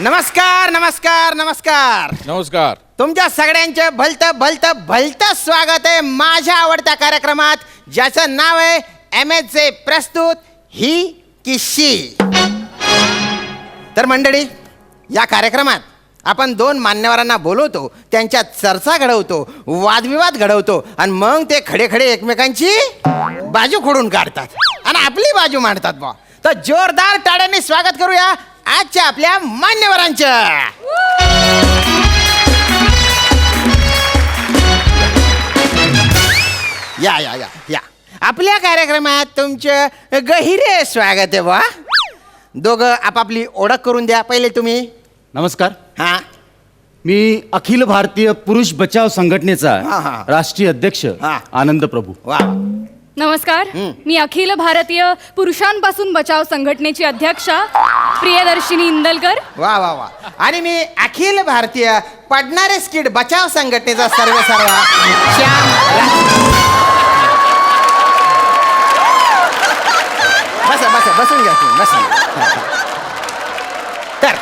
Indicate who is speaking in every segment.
Speaker 1: नमस्कार नमस्कार नमस्कार
Speaker 2: नमस्कार.
Speaker 1: तुमच्या सगळ्यांचे भलतं स्वागत आहे माझ्या आवडत्या कार्यक्रमात, ज्याचं नाव आहे MSJ प्रस्तुत ही किस्सी. तर मंडळी, या कार्यक्रमात आपण दोन मान्यवरांना बोलवतो, त्यांच्यात चर्चा घडवतो, वादविवाद घडवतो आणि मग ते खडे खडे एकमेकांची बाजू खोडून काढतात आणि आपली बाजू मांडतात बा. तर जोरदार टाळ्यांनी स्वागत करूया आजच्या आपल्या मान्यवरांचं. या या या या आपल्या कार्यक्रमात तुमचं गहिरे स्वागत आहे बा. दोघं आपापली ओळख करून द्या. पहिले तुम्ही.
Speaker 3: नमस्कार.
Speaker 1: हा,
Speaker 3: मी अखिल भारतीय पुरुष बचाव संघटनेचा
Speaker 1: हा, हा.
Speaker 3: राष्ट्रीय अध्यक्ष
Speaker 1: हा.
Speaker 3: आनंद प्रभू.
Speaker 1: वा.
Speaker 4: नमस्कार. मी अखिल भारतीय पुरुषांपासून बचाव संघटनेची अध्यक्षा प्रियदर्शिनी इंदलकर.
Speaker 1: वा वा वा. आणि मी अखिल भारतीय पडणारे स्किड बचाव संघटनेचा सर्व श्याम. बसून घ्या तुम्ही, बसून घ्या. तर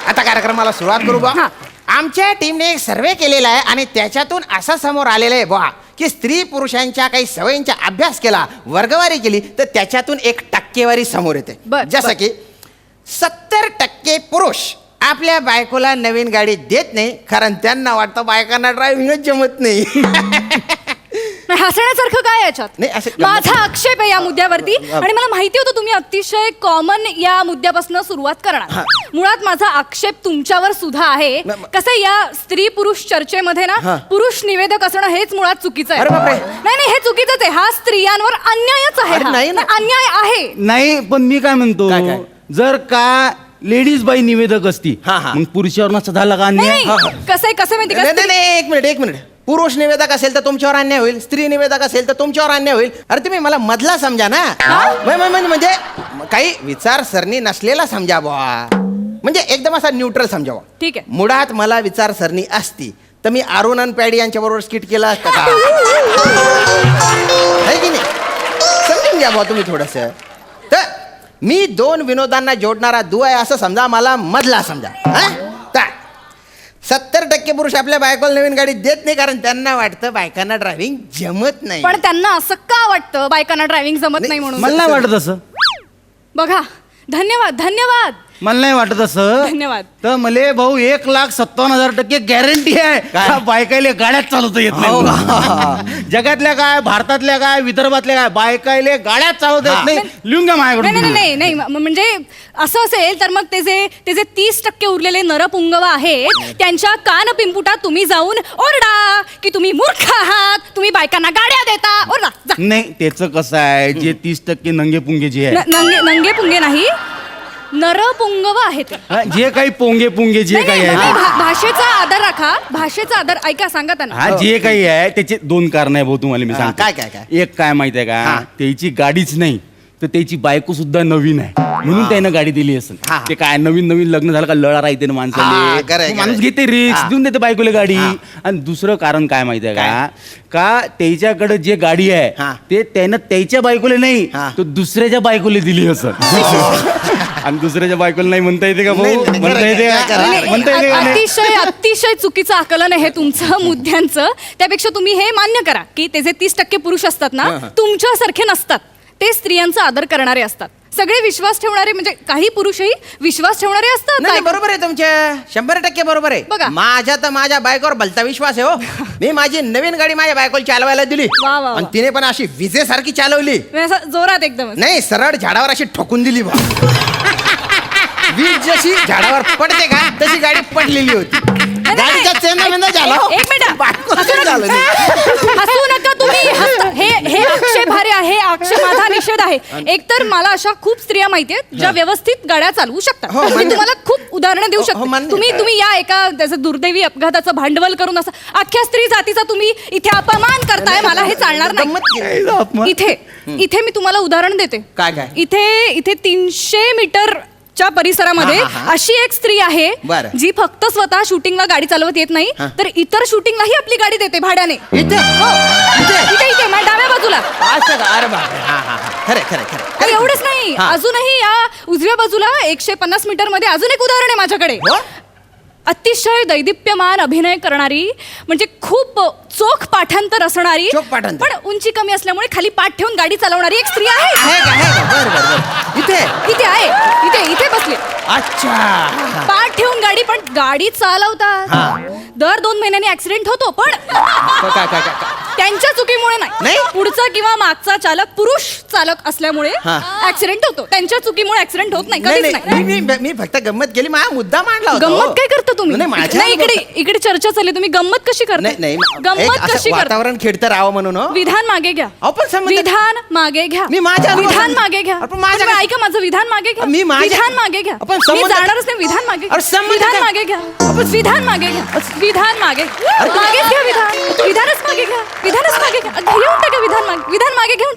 Speaker 1: आता कार्यक्रमाला सुरुवात करू बा.
Speaker 4: हा.
Speaker 1: आमच्या टीमने एक सर्वे केलेला आहे आणि त्याच्यातून असं समोर आलेलं आहे बा की स्त्री पुरुषांच्या काही सवयींचा अभ्यास केला, वर्गवारी केली तर त्याच्यातून एक टक्केवारी समोर येते. जसं की 70% पुरुष आपल्या बायकोला नवीन गाडी देत नाही, कारण त्यांना वाटतं बायकांना ड्रायव्हिंगच जमत नाही.
Speaker 4: हसण्यासारखं काय याच्यात?
Speaker 1: नाही, असं
Speaker 4: माझा आक्षेप आहे या मुद्द्यावरती आणि मला माहिती होतं तुम्ही अतिशय कॉमन या मुद्द्यापासून सुरुवात करणार. मुळात माझा आक्षेप तुमच्यावर सुद्धा आहे. कसं या स्त्री पुरुष चर्चेमध्ये ना पुरुष निवेदक असणं हेच मुळात चुकीचं आहे.
Speaker 1: अरे बापरे.
Speaker 4: नाही हे चुकीचंच आहे. हा स्त्रियांवर अन्यायच आहे.
Speaker 1: अरे
Speaker 4: हा.
Speaker 1: नाही ना.
Speaker 4: अन्याय आहे.
Speaker 3: नाही, पण मी काय म्हणतो,
Speaker 1: काय?
Speaker 3: जर का लेडीज बाई निवेदक असती
Speaker 1: हा, हा.
Speaker 3: मग पुरुषावर नसता झाला का अन्याय?
Speaker 4: नाही कसं माहिती
Speaker 1: नाही
Speaker 4: का?
Speaker 1: नाही, नाही, एक मिनिट. पुरुष निवेदक असेल तर तुमच्यावर अन्याय होईल, स्त्री निवेदक असेल तर तुमच्यावर अन्याय होईल. अरे तुम्ही मला मधला समजा ना. म्हणजे काही विचारसरणी नसलेला समजा बुवा, म्हणजे एकदम असा न्यूट्रल समजावा.
Speaker 4: ठीक आहे.
Speaker 1: मुळात मला विचारसरणी असती तर मी अरुण आणि पॅडी यांच्या बरोबर स्किट केला असतं का? आहे की नाही? समजून घ्या बुवा तुम्ही थोडस. तर मी दोन विनोदांना जोडणारा दुवा आहे असं समजा, मला मधला समजा. 70% पुरुष आपल्या बायकोला नवीन गाडी देत नाही, कारण त्यांना वाटतं बायकांना ड्रायव्हिंग जमत नाही.
Speaker 4: पण त्यांना असं का वाटतं बायकांना ड्रायव्हिंग जमत नाही म्हणून?
Speaker 3: मला नाही वाटत असं.
Speaker 4: बघा, धन्यवाद.
Speaker 3: मला नाही वाटत असं.
Speaker 4: धन्यवाद.
Speaker 3: तर मले भाऊ 1,57,000% गॅरंटी आहे का बायकायले गाड्यात चालवता येत नाही. जगातल्या काय, भारतातल्या काय, विदर्भातल्या काय, बायकायले गाड्यात चालवता येत नाही. लिहून घ्या माझ्याकडून.
Speaker 4: नाही म्हणजे असं असेल तर मग ते जे 30% उरलेले नरपुंगव आहेत त्यांच्या कान पिंपुटात तुम्ही जाऊन ओरडा की तुम्ही मूर्ख आहात, तुम्ही बायकांना गाड्या देता. ओरडा जा.
Speaker 3: नाही, त्याचं कसं आहे, जे 30% नंगे पुंगे जे आहे,
Speaker 4: नंगे पुंगे नाही, नरपुंगव आहेत.
Speaker 3: जे काही पोंगे पुंगे जे काही आहे,
Speaker 4: भाषेचा आदर राखा. भाषेचा आदर ऐका, सांगा त्यांना.
Speaker 3: हा जे काही आहे त्याचे दोन कारण आहे भाऊ, तुम्हाला मी सांगतो.
Speaker 1: काय?
Speaker 3: एक काय माहिती आहे का, त्याची गाडीच नाही तर त्याची बायको सुद्धा नवीन आहे म्हणून त्यानं गाडी दिली असेल. ते काय नवीन लग्न झालं का लळा राहते ना माणसाला, माणूस घेते रिक्स, देऊन देते बायकोला गाडी. आणि दुसरं कारण काय माहिती आहे का त्याच्याकडे जे गाडी आहे ते त्यानं त्याच्या बायकोला नाही तो दुसऱ्याच्या बायकोला दिली असेल. आणि दुसऱ्याच्या बायकोला नाही म्हणता येते का भाऊ? म्हणता येते का?
Speaker 4: अतिशय चुकीचं आकलन आहे हे तुमचं मुद्द्यांचं. त्यापेक्षा तुम्ही हे मान्य करा की ते जे 30% पुरुष असतात ना तुमच्यासारखे नसतात. ते स्त्रियांचा आदर करणारे असतात. सगळे विश्वास ठेवणारे, म्हणजे काही पुरुषही विश्वास ठेवणारे असतात.
Speaker 1: नाही, बरोबर आहे तुमच्या 100% बरोबर आहे.
Speaker 4: बघा.
Speaker 1: माझ्या तर माझ्या बायकोवर भलता विश्वास आहे हो. मी माझी नवीन गाडी माझ्या बायकोला चालवायला दिली
Speaker 4: वा, वा.
Speaker 1: आणि तिने पण अशी विजेसारखी चालवली.
Speaker 4: असं जोरात एकदम.
Speaker 1: नाही, सरळ झाडावर अशी ठोकून दिली बा. वीज जशी झाडावर पडते का तशी गाडी पडलेली होती. गाडीचा चेंदा झाला.
Speaker 4: एक मिनिट,
Speaker 1: बायकोला झालं नाही.
Speaker 4: हसू नका तुम्ही. हे आक्षेपार्ह आहे. माझा निषेध आहे. एकतर मला अशा खूप स्त्रिया माहिती आहेत ज्या व्यवस्थित गाड्या चालवू शकतात. मी तुम्हाला खूप उदाहरणं देऊ शकतो. तुम्ही या एका त्याचं दुर्दैवी अपघाताचं भांडवल करून असं अख्ख्या स्त्री जातीचा तुम्ही इथे अपमान करताय. मला हे चालणार नाही. इथे मी तुम्हाला उदाहरण देते.
Speaker 1: काय?
Speaker 4: इथे 300 मीटर च्या परिसरामध्ये अशी एक स्त्री आहे जी फक्त स्वतः शूटिंगला गाडी चालवत येत नाही तर इतर शूटिंगलाही आपली गाडी देते भाड्याने. इथे माझ्या डाव्या बाजूला.
Speaker 1: खरं
Speaker 4: एवढंच नाही, अजूनही या उजव्या बाजूला 150 मीटर मध्ये अजून एक उदाहरण आहे माझ्याकडे. अतिशय दैदिप्यमान अभिनय करणारी, म्हणजे खूप चोख पाठांतर असणारी,
Speaker 1: चोख पाठांतर.
Speaker 4: पण उंची कमी असल्यामुळे खाली पाठ ठेवून गाडी चालवणारी एक स्त्री आहे.
Speaker 1: आहे का? आहे का? बरं बरं बरं. इथे
Speaker 4: इथे आहे, इथे बसले.
Speaker 1: अच्छा.
Speaker 4: पाठ ठेवून गाडी, पण गाडी चालवतात. दर 2 महिन्यांनी ऍक्सिडेंट होतो, पण
Speaker 1: काय काय काय
Speaker 4: त्यांच्या चुकीमुळे
Speaker 1: नाही?
Speaker 4: नाही. पुढचा किंवा मागचा चालक पुरुष चालक असल्यामुळे
Speaker 1: हा.
Speaker 4: ऍक्सिडेंट होतो. त्यांच्या चुकीमुळे ऍक्सिडेंट होत नाही,
Speaker 1: नाही
Speaker 4: कधीच
Speaker 1: नाही
Speaker 4: नाही.
Speaker 1: मी फक्त गंमत केली, माझा मुद्दा मांडला होता.
Speaker 4: गंमत काय करता तुम्ही?
Speaker 1: नाही, माझ्या
Speaker 4: नाही, इकडे चर्चा चालली, तुम्ही गंमत कशी करता?
Speaker 1: नाही नाही
Speaker 4: गंमत
Speaker 1: एक असं
Speaker 4: कशी करता?
Speaker 1: वातावरण खेळतं राहावं म्हणून हो.
Speaker 4: विधान मागे घ्या.
Speaker 1: अहो, पण संबंध-
Speaker 4: विधान मागे घ्या.
Speaker 1: मी माझ्या
Speaker 4: विधान मागे घ्या.
Speaker 1: पण माझ्या-
Speaker 4: तुम्ही ऐका माझं विधान मागे घ्या.
Speaker 1: मी माझ्या-
Speaker 4: विधान मागे घ्या.
Speaker 1: आपण
Speaker 4: मी
Speaker 1: संबंध-
Speaker 4: जाणारच नाही. विधान मागे घ्या.
Speaker 1: अरे संबंध
Speaker 4: विधान
Speaker 1: काय?
Speaker 4: मागे घ्या. विधान मागे घ्या. विधान मागे मागेच घ्या. विधानच मागे घ्या. विधानच मागे घ्या. घेऊन टाका विधान मागे. विधान मागे घेऊन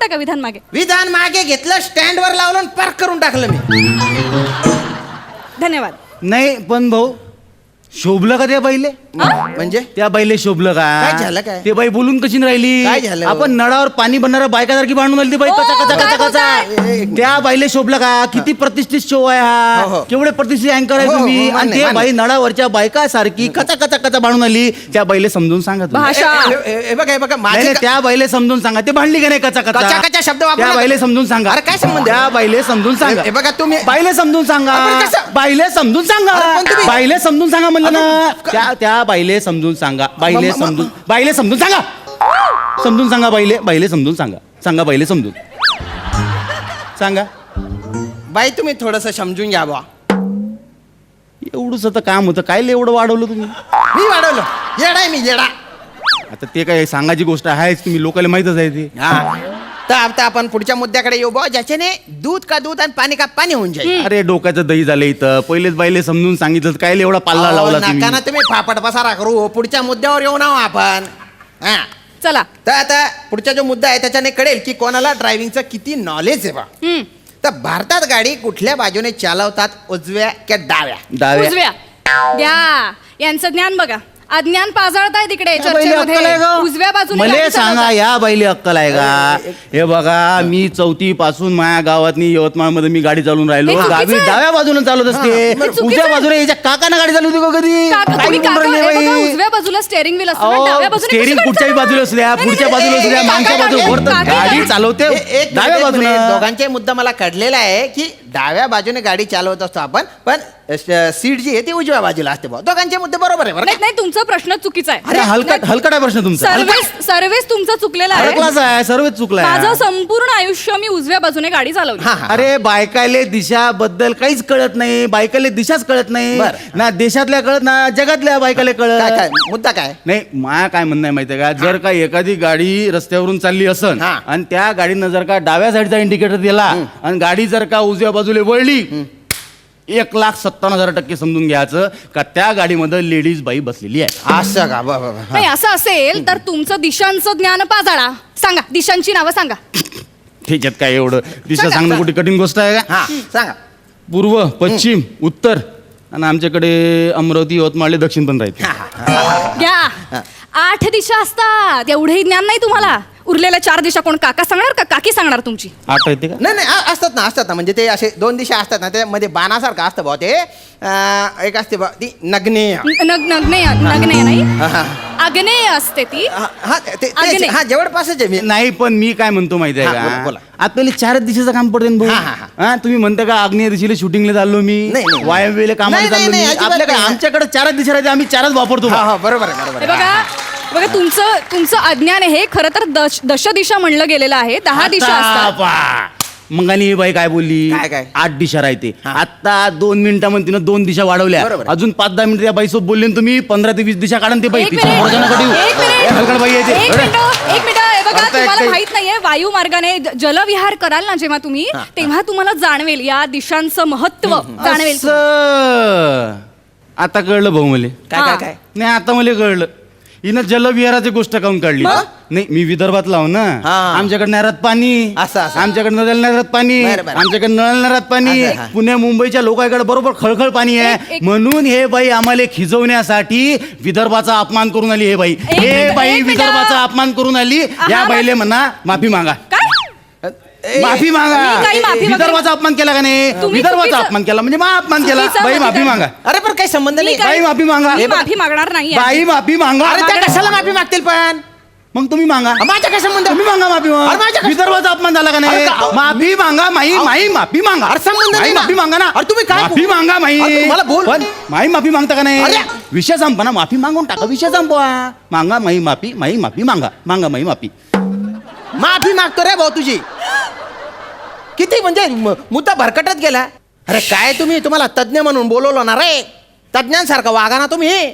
Speaker 4: टाका विधान मागे.
Speaker 1: विधान मागे घेतलं, स्टँड वर लावलं, पार्क करून टाकलं मी.
Speaker 4: धन्यवाद.
Speaker 3: नाही पण भाऊ, शोभलं का त्या बाईले?
Speaker 1: म्हणजे
Speaker 3: त्या बाईले शोभलं का?
Speaker 1: काय झालं काय?
Speaker 3: ते बाई बोलून कशी राहिली?
Speaker 1: काय झालं?
Speaker 3: आपण नळावर पाणी बनणाऱ्या बायकासारखी भांडून आली ती बाई. कचा कचा
Speaker 4: काय
Speaker 3: कचा
Speaker 4: बोलताय?
Speaker 3: कचा. त्या बाईले शोभलं का? किती प्रतिष्ठित शो आहे
Speaker 1: हो, हो.
Speaker 3: हा. केवढे प्रतिष्ठित अँकर आहे
Speaker 1: हो, हो,
Speaker 3: तुम्ही.
Speaker 1: हो,
Speaker 3: आणि
Speaker 1: मान्य,
Speaker 3: ते
Speaker 1: मान्य.
Speaker 3: बाई नळावरच्या बायकासारखी कचा कचा कचा भांडून आली. त्या बाईले समजून सांगा तुम्ही.
Speaker 4: भाषा.
Speaker 1: हे बघा
Speaker 3: नाही,
Speaker 1: माझे
Speaker 3: नाही, त्या बाईले समजून सांगा. ते भांडली का नाही कचा
Speaker 1: कचा
Speaker 3: कचा?
Speaker 1: कचा शब्द वापरू
Speaker 3: त्या
Speaker 1: नका.
Speaker 3: बाईले समजून सांगा.
Speaker 1: अरे काय संबंध आहे?
Speaker 3: त्या बाईले समजून सांगा.
Speaker 1: हे बघा तुम्ही
Speaker 3: बाईले समजून सांगा.
Speaker 1: आपण कसं-
Speaker 3: बाईले समजून सांगा.
Speaker 1: अरे पण तुम्ही-
Speaker 3: बाईले समजून सांगा म्हणलं ना.
Speaker 1: आपण-
Speaker 3: त्या बाईले समजून सांगा. बाईले
Speaker 1: म- म-
Speaker 3: समजून बाईले समजून सांगा. समजून सांगा बाईले समजून सांगा. सांगा बाईले समजून सांगा.
Speaker 1: बाई तुम्ही थोडस समजून घ्या बा.
Speaker 3: एवढंच आता काम होतं. काय लय एवढं वाढवलं तुम्ही?
Speaker 1: मी वाढवलं. येडा आहे मी, येडा.
Speaker 3: आता ते काय सांगायची गोष्ट आहेच. तुम्ही लोकांना माहितच आहे ते.
Speaker 1: हा. तर आता आपण पुढच्या मुद्द्याकडे येऊ बा, ज्याच्याने दूध का दूध आणि पाणी का पाणी होऊन जाईल.
Speaker 3: अरे डोक्याचं दही झालं इथं. पहिलेच बाईले समजून सांगितलं, काय लय एवढा पाल्ला
Speaker 1: अहो,
Speaker 3: लावला
Speaker 1: नका
Speaker 3: तुम्ही?
Speaker 1: ना तुम्ही फापट पसारा करू. पुढच्या मुद्द्यावर येऊ ना हो आपण. हा.
Speaker 4: चला.
Speaker 1: तर आता पुढचा जो मुद्दा आहे त्याच्याने कळेल की कोणाला ड्रायव्हिंगचं किती नॉलेज आहे बा. तर भारतात गाडी कुठल्या बाजूने चालवतात, उजव्या की डाव्या?
Speaker 3: डाव्या.
Speaker 4: उजव्या घ्या. यांचं ज्ञान बघा. अज्ञान पाजाळताय तिकडे
Speaker 3: या बाईले अक्कल आहे
Speaker 4: चर्चेमध्ये.
Speaker 3: का?
Speaker 4: उजव्या बाजूने
Speaker 3: मले
Speaker 4: गाडी
Speaker 3: सांगा,
Speaker 4: चालवतात.
Speaker 3: या बाईले अक्कल आहे का? हे बघा, मी 4थी पासून माझ्या गावातनी यवतमाळ मध्ये मी गाडी चालवून राहिलो.
Speaker 4: हे चुकीचं
Speaker 3: गावी
Speaker 4: आहे.
Speaker 3: डाव्या बाजूने चालवत असते.
Speaker 4: हे चुकीचं
Speaker 3: उजव्या
Speaker 4: आहे.
Speaker 3: बाजूने याच्या काकानं गाडी चालवली का कधी?
Speaker 4: काका,
Speaker 3: काय
Speaker 4: तुम्ही
Speaker 3: बोलून
Speaker 4: काका,
Speaker 3: राहिले
Speaker 4: हे बघा,
Speaker 3: बाई?
Speaker 4: उजव्या बाजूला स्टेअरिंग व्हील असतो, पण डाव्या बाजूने
Speaker 3: स्टेरिंग
Speaker 4: कशी
Speaker 3: कुठच्याही
Speaker 4: गाडी
Speaker 3: बाजूला असू द्या,
Speaker 4: चालवतात?
Speaker 3: पुढच्या
Speaker 4: नाही,
Speaker 3: बाजूला असू द्या,
Speaker 4: नाही,
Speaker 3: मागच्या
Speaker 4: काका,
Speaker 3: बाजूला
Speaker 4: काका,
Speaker 3: वरतं
Speaker 4: काका,
Speaker 3: गाडी चालवते
Speaker 1: एक
Speaker 3: डाव्या
Speaker 1: मिनिट,
Speaker 3: बाजूने.
Speaker 1: दोघांचे मुद्दा मला कळलेला आहे की डाव्या बाजूने गाडी चालवत असतो आपण, पण सीट जी आहे ती उजव्या बाजूला असते बा. दोघांचे मुद्दे बरोबर आहे बरं
Speaker 4: नाही
Speaker 1: का?
Speaker 4: नाही, तुमचा प्रश्न चुकीचा आहे.
Speaker 3: अरे हलकट आहे प्रश्न तुमचा.
Speaker 4: सर्वेच तुमचा चुकलेला आहे.
Speaker 3: हलकलाच आहे, सर्वच चुकलाय.
Speaker 4: माझं संपूर्ण आयुष्य मी उजव्या बाजूने गाडी चालवली.
Speaker 1: हा, हा.
Speaker 3: अरे बायकाले दिशा बद्दल काहीच कळत नाही. बायकाले दिशाच कळत नाही.
Speaker 1: बरं.
Speaker 3: ना देशातल्या कळत ना जगातल्या बायकाले
Speaker 1: काय
Speaker 3: कळत.
Speaker 1: काय मुद्दा काय?
Speaker 3: नाही, माया काय म्हणणं आहे माहितीये का, जर का एखादी गाडी रस्त्यावरून चालली असन
Speaker 1: हा.
Speaker 3: आणि त्या गाडीनं जर का डाव्या साईडचा इंडिकेटर दिला आणि गाडी जर का उजव्या बाजूला वळली, 1,57,000% समजून घ्यायचं का त्या गाडीमध्ये लेडीज बाई बसलेली आहे.
Speaker 1: असं का? बा, बा, बा.
Speaker 4: नाही, असं असेल तर तुमचं दिशांचं ज्ञान पाजाळा. सांगा, दिशांची नावं सांगा.
Speaker 3: त्याच्यात काय एवढं दिशा
Speaker 4: सांगा,
Speaker 3: सांगणं
Speaker 1: सांगा.
Speaker 3: कुठे कठीण गोष्ट आहे का?
Speaker 1: हा सांगा.
Speaker 3: पूर्व, पश्चिम, उत्तर आणि आमच्याकडे अमरावती यवतमाळ दक्षिण पण राहते.
Speaker 4: घ्या. 8 दिशा असतात, एवढंही ज्ञान नाही तुम्हाला. उरलेल्या 4 दिशा कोण काका सांगणार का काकी सांगणार तुमची?
Speaker 3: 8 येते का?
Speaker 1: नाही नाही असतात ना म्हणजे ते असे 2 दिशा असतात ना, त्यामध्ये बाणासारखं असतं भाऊ ते. एक असते बा ती नग्नेय.
Speaker 4: नग्नेय नाही,
Speaker 1: हा, हा.
Speaker 4: आग्नेय असते ती.
Speaker 1: हा
Speaker 4: अग्नी.
Speaker 1: हा जवळपासच आहे मी.
Speaker 3: नाही, पण मी काय म्हणतो माहिती आहे
Speaker 1: हा, बोला,
Speaker 3: का,
Speaker 1: बोला.
Speaker 3: आपल्याला 4 दिशेचं काम पडते ना
Speaker 1: हा,
Speaker 3: भाऊ.
Speaker 1: हा,
Speaker 3: हा, तुम्ही म्हणता का आग्नेय दिशेला शूटिंगला चाललो मी,
Speaker 1: नाही, नाही.
Speaker 3: वायव्येला कामाला
Speaker 1: नाही,
Speaker 3: चाललो
Speaker 1: नाही,
Speaker 3: मी.
Speaker 1: अजिबात
Speaker 3: आपल्या काय
Speaker 1: नाही.
Speaker 3: आमच्याकडे 4 दिशा राहते, आम्ही 4च वापरतो.
Speaker 1: हा हा बरोबर आहे बरोबर
Speaker 4: हे
Speaker 1: आहे.
Speaker 4: बघा तुमचं अज्ञान आहे. खरं तर दश दिशा म्हणलं गेलेलं आहे. 10 दिशा असतात.
Speaker 3: मग आणि ही बाई काय बोलली?
Speaker 1: काय?
Speaker 3: 8 दिशा राहते.
Speaker 1: हा.
Speaker 3: आता 2 मिनिटामध्ये तिनं 2 दिशा वाढवल्या.
Speaker 1: बरोबर.
Speaker 3: अजून 5-10 मिनिटं त्या बाईसोबत बोलले ना तुम्ही, 15 ते 20 दिशा काढून ते बाई
Speaker 4: एक
Speaker 3: तिच्या
Speaker 4: मिनिट,
Speaker 3: समोरच्या नका देऊ.
Speaker 4: एक मिनिट.
Speaker 3: हे हलकट बाई आहे ते.
Speaker 4: एक
Speaker 3: अरे.
Speaker 4: मिनिट. हे बघा,
Speaker 3: आता
Speaker 4: तुम्हाला
Speaker 3: काही-
Speaker 4: माहित नाहीये, वायू मार्गाने जलविहार कराल ना जेव्हा तुम्ही, तेव्हा तुम्हाला जाणवेल या दिशांचं महत्व जाणवेल.
Speaker 3: असं. आता कळलं भाऊ मला.
Speaker 1: काय काय काय?
Speaker 3: नाही, आता मला कळलं. हिनं जलविहाराची गोष्ट काऊन काढली.
Speaker 1: मग?
Speaker 3: नाही, मी विदर्भात लाव ना.
Speaker 1: हा.
Speaker 3: आमच्याकडे नळात पाणी,
Speaker 1: असं.
Speaker 3: आमच्याकडे नळात पाणी,
Speaker 1: बरं, बरं.
Speaker 3: आमच्याकडे नळात पाणी,
Speaker 1: असं, हा.
Speaker 3: पुणे मुंबईच्या लोकांकडे बरोबर खळखळ पाणी आहे.
Speaker 4: एक-
Speaker 3: म्हणून हे बाई आम्हाला खिजवण्यासाठी विदर्भाचा अपमान करून आली. हे बाई
Speaker 4: एक
Speaker 3: हे
Speaker 4: मिनिट,
Speaker 3: बाई
Speaker 4: एक मिनिट.
Speaker 3: विदर्भाचा अपमान करून आली. या
Speaker 4: हा,
Speaker 3: बाईले म्हणा माफी मागा.
Speaker 4: काय?
Speaker 3: माफी मागा.
Speaker 4: मी काही माफी वगैरे-
Speaker 3: विदर्भाचा अपमान केला का नाही?
Speaker 4: तुम्ही
Speaker 3: विदर्भाचा
Speaker 4: चुकीचं-
Speaker 3: अपमान केला म्हणजे मा अपमान केला.
Speaker 4: चुकीचं
Speaker 3: बाई
Speaker 4: मत
Speaker 3: माफी
Speaker 4: आहे.
Speaker 3: मागा.
Speaker 1: अरे पण काही संबंध नाही.
Speaker 3: बाई माफी मागा.
Speaker 4: मी माफी मागणार नाही
Speaker 3: बाई माफी मागा.
Speaker 1: अरे त्या कशाला माफी मागतील पण
Speaker 3: मग तुम्ही मागा.
Speaker 1: माझ्या काय संबंध?
Speaker 3: तुम्ही मागा माफी
Speaker 1: अरे
Speaker 3: मागा.
Speaker 1: माझ्या कशा-
Speaker 3: विदर्भाचा अपमान झाला का नाही?
Speaker 1: अरे का-
Speaker 3: माफी मागा माई माई माफी मागा.
Speaker 1: अरे संबंध
Speaker 3: माई
Speaker 1: नाही ना.
Speaker 3: माफी मागा ना.
Speaker 1: अरे तुम्ही काय
Speaker 3: माफी
Speaker 1: बोल-
Speaker 3: मागा माई.
Speaker 1: अरे मला बोल.
Speaker 3: पण माई माफी मागता का नाही?
Speaker 1: अरे.
Speaker 3: विषय संपा ना. माफी मागून टाका. विषय संपवा. मागा माई माफी मागा. मागा माई माफी.
Speaker 1: माफी मागतो रे भाऊ तुझी. किती म्हणजे मुद्दा भरकटत गेला. अरे काय तुम्हाला तज्ञ म्हणून बोलवलं ना रे. तज्ञांसारखं वागा ना तुम्ही.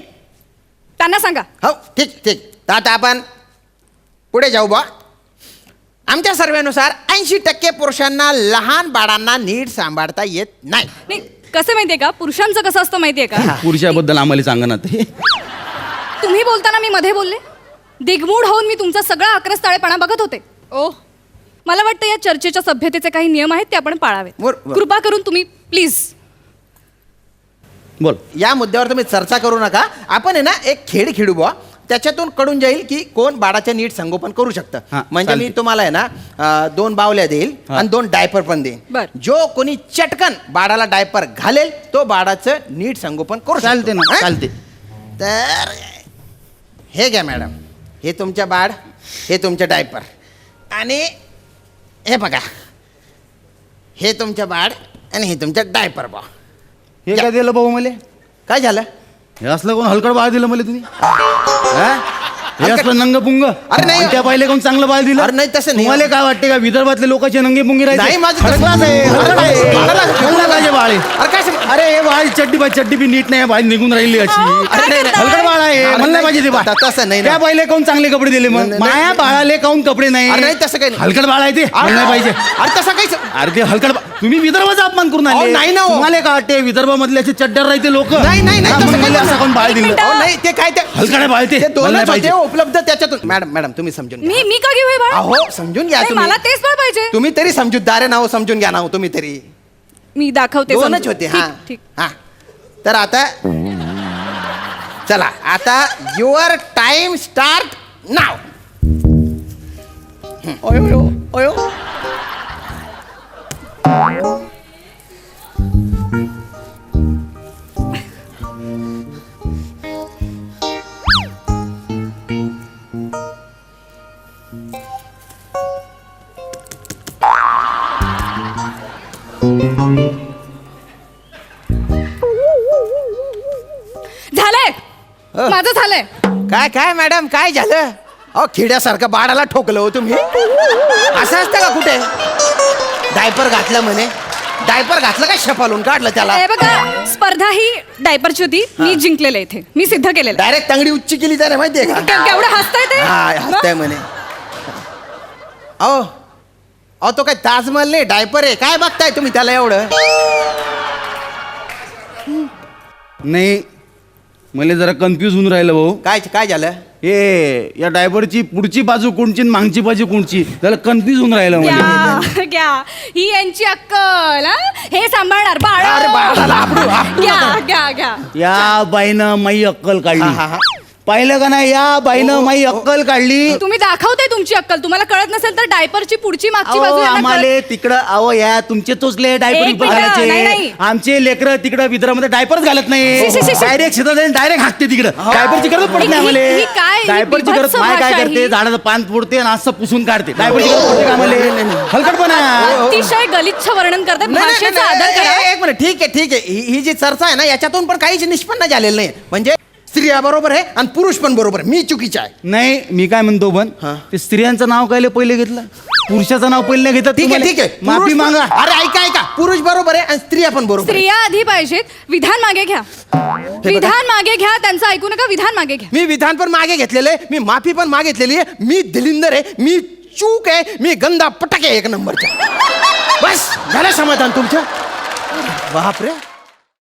Speaker 4: त्यांना सांगा.
Speaker 1: हो ठीक ठीक. तर आता आपण पुढे जाऊ बा. आमच्या सर्वेनुसार 80% पुरुषांना लहान बाळांना नीट सांभाळता येत नाही.
Speaker 4: नाही कसं माहितीये का पुरुषांचं कसं असतं माहितीये का
Speaker 3: पुरुषाबद्दल आम्हाला सांगा ना ते.
Speaker 4: तुम्ही बोलताना मी मध्ये बोलले दिगमूढ होऊन मी तुमचा सगळा आक्रस्ताळेपणा बघत होते. ओ मला वाटतं या चर्चेच्या सभ्यतेचे काही नियम आहेत ते आपण पाळावेत.
Speaker 1: बरं.
Speaker 4: कृपा करून तुम्ही प्लीज.
Speaker 3: बोल.
Speaker 1: या मुद्द्यावर तुम्ही चर्चा करू नका. आपण आहे ना एक खेळ खेळू बुवा. त्याच्यातून कळून जाईल की कोण बाळाचे नीट संगोपन करू शकतं.
Speaker 3: हां,
Speaker 1: म्हणजे मी
Speaker 3: चालते.
Speaker 1: तुम्हाला आहे ना 2 बावल्या देईल
Speaker 3: हां.
Speaker 1: आणि 2 डायपर पण देईन.
Speaker 4: बरं.
Speaker 1: जो कोणी चटकन बाळाला डायपर घालेल तो बाळाचं नीट संगोपन करू शकतो.
Speaker 3: चालते ना
Speaker 1: हां?
Speaker 3: चालते.
Speaker 1: तर हे घ्या मॅडम. हे तुमच्या बाळ, हे तुमचे डायपर आणि हे बघा हे तुमच्या बाळ आणि हे तुमचं डायपर बा.
Speaker 3: हे काय दिलं भाऊ मला?
Speaker 1: काय झालं?
Speaker 3: हे असलं कोण हलकड बाळ दिलं मला तुम्ही? हा? हे असलं नंग पुंग.
Speaker 1: अरे नाही.
Speaker 3: आणि त्या पहिले कोण चांगलं बाळ दिलं?
Speaker 1: अरे नाही, तसं नाही.
Speaker 3: तुम्हाला काय वाटते का विदर्भातले लोकांचे नंगे पुंगी
Speaker 1: नाही, माझं तसं-
Speaker 3: हलकड आहे. हलकड आहे.
Speaker 1: बाळाला-
Speaker 3: केवढं पाहिजे बाळ आहे?
Speaker 1: अरे काय सांग-
Speaker 3: अरे हे बाळ चड्डी बी नीट नाही बाळ निघून राहिली अशी.
Speaker 1: अरे नाही, नाही.
Speaker 3: हलकड बाळ आहे.
Speaker 1: अरे
Speaker 3: मला नाही
Speaker 1: नाही,
Speaker 3: पाहिजे ते बाळ.
Speaker 1: तसं नाही ना.
Speaker 3: त्या पहिले कोण चांगले कपडे दिले मग?
Speaker 1: नाही, नाही.
Speaker 3: माया बाळाले काऊन कपडे नाही?
Speaker 1: अरे नाही, तसं काही नाही.
Speaker 3: हलकड बाळ आहे ते मला नाही पाहिजे.
Speaker 1: अरे तसं काही
Speaker 3: अरे ते हलकड तुम्ही विदर्भाचा अपमान करून
Speaker 1: अहो,
Speaker 3: आले.
Speaker 1: नाही ना हो.
Speaker 3: तुम्हाला काय वाटते विदर्भामधले असे चड्डर राहते लोक?
Speaker 1: नाही, नाही, नाही, तसं काही
Speaker 3: असं कोण बाळ
Speaker 4: एक
Speaker 3: दिलं?
Speaker 4: मिनिट.
Speaker 1: अहो, नाही ते काय ते
Speaker 3: हलकड बाळ ते
Speaker 1: ते
Speaker 3: मला नाही
Speaker 1: दोनच
Speaker 3: पाहिजे.
Speaker 1: होते उपलब्ध त्याच्यातून. मॅडम तुम्ही समजून घ्या.
Speaker 4: मी का घेऊ हे बाळ?
Speaker 1: अहो समजून घ्या
Speaker 4: नाही,
Speaker 1: तुम्ही.
Speaker 4: मला तेच बाळ पाहिजे.
Speaker 1: तुम्ही तरी समजूतदार आहे ना हो. समजून घ्या ना हो तुम्ही तरी.
Speaker 4: मी दाखवते.
Speaker 1: दोनच
Speaker 4: समजून.
Speaker 1: होते.
Speaker 4: ठीक,
Speaker 1: हा
Speaker 4: ठीक.
Speaker 1: हा. तर आता चला आता युअर टाइम स्टार्ट नाव. ओयो ओयो.
Speaker 4: झालंय माझं झालंय.
Speaker 1: काय काय मॅडम काय झालं? अहो खिड्यासारखं बाळाला ठोकलं हो तुम्ही. असं असतं का कुठे? डायपर घातलं म्हणे. डायपर घातलं का शपालून काढलं त्याला?
Speaker 4: हे बघा स्पर्धा ही डायपरची होती. मी जिंकलेले इथे. मी सिद्ध केलेलं.
Speaker 1: डायरेक्ट तांगडी उच्ची केली त्याने माहितीये का?
Speaker 4: केवढं हसताय ते?
Speaker 1: हा हसताय म्हणे. अहो अहो तो काय ताजमहल नाही डायपर आहे. काय बघताय तुम्ही त्याला एवढं?
Speaker 3: नाही मला जरा कन्फ्यूज होऊन राहिलं भाऊ.
Speaker 1: काय काय झालं?
Speaker 3: हे या ड्रायव्हरची पुढची बाजू कोणची आणि मागची बाजू कोणची त्याला कन्फ्यूज होऊन राहिलं मला.
Speaker 4: घ्या ही यांची अक्कल. हा? हे सांभाळणार बाळ.
Speaker 1: अरे बाळाला आपडू, आपडू
Speaker 4: घ्या घ्या घ्या.
Speaker 3: या बाईनं माई अक्कल
Speaker 1: हा, हा,
Speaker 3: काढली.
Speaker 1: हा.
Speaker 3: पाहिलं का नाही? या बाईनं माई अक्कल काढली.
Speaker 4: तुम्ही दाखवताय तुमची अक्कल. तुम्हाला कळत नसेल तर डायपरची पुढची मागची बाजू यांना
Speaker 3: आम्हाला
Speaker 4: कळत-
Speaker 3: तिकडं अहो या तुमचे तोचले डायपर
Speaker 4: एक मिनिटं, नाही,
Speaker 3: घालायचे.
Speaker 4: नाही.
Speaker 3: आमचे लेकरं तिकडं विदर्भामध्ये डायपरच घालत नाही.
Speaker 4: शी, शी, शी, शी.
Speaker 3: डायरेक्ट शेतात डायरेक्ट हाकते तिकडं. डायपरची गरज पडत नाही
Speaker 4: ही- ही काय?
Speaker 3: आम्हाला.
Speaker 4: ही
Speaker 3: डायपरची गरज
Speaker 4: बिभत्स
Speaker 3: माय काय
Speaker 4: भाषा
Speaker 3: करते
Speaker 4: ही.
Speaker 3: झाडाचं पान फोडते आणि असं पुसून काढते. डायपरची गरज पडते का आम्हाला? हलकटपणा.
Speaker 4: अतिशय गलिच्छ वर्णन करतात.
Speaker 1: नाही, नाही,
Speaker 4: भाषेचा
Speaker 1: नाही,
Speaker 4: आदर करा.
Speaker 1: एक मिनिट ठीक आहे ठीक आहे. ही जी चर्चा आहे ना याच्यातून पण काहीच निष्पन्न झालेलं नाही. म्हणजे स्त्रिया बरोबर आहे आणि पुरुष पण बरोबर आहे. मी चुकीचा आहे.
Speaker 3: नाही मी काय म्हणतो पण
Speaker 1: हा.
Speaker 3: ते स्त्रियांचं नाव काय पहिले घेतलं पुरुषाचं नाव पहिले घेतात.
Speaker 1: ठीक आहे
Speaker 3: तुम्हाला?
Speaker 1: ठीक आहे.
Speaker 3: माफी
Speaker 1: पुरुष पण-
Speaker 3: मागा.
Speaker 1: अरे ऐका ऐका. पुरुष बरोबर आहे आणि स्त्रिया पण बरोबर आहे.
Speaker 4: स्त्रिया आधी पाहिजेत. विधान मागे घ्या. विधान मागे घ्या. त्यांचं ऐकू नका. विधान मागे घ्या.
Speaker 1: मी विधान पण मागे घेतलेलं आहे. मी माफी पण मागितलेली आहे. मी दिलिंदर आहे. मी चूक आहे. मी गंदा पटक आहे 1 नंबरचा. बस झालं समाधान तुमचं? बापरे.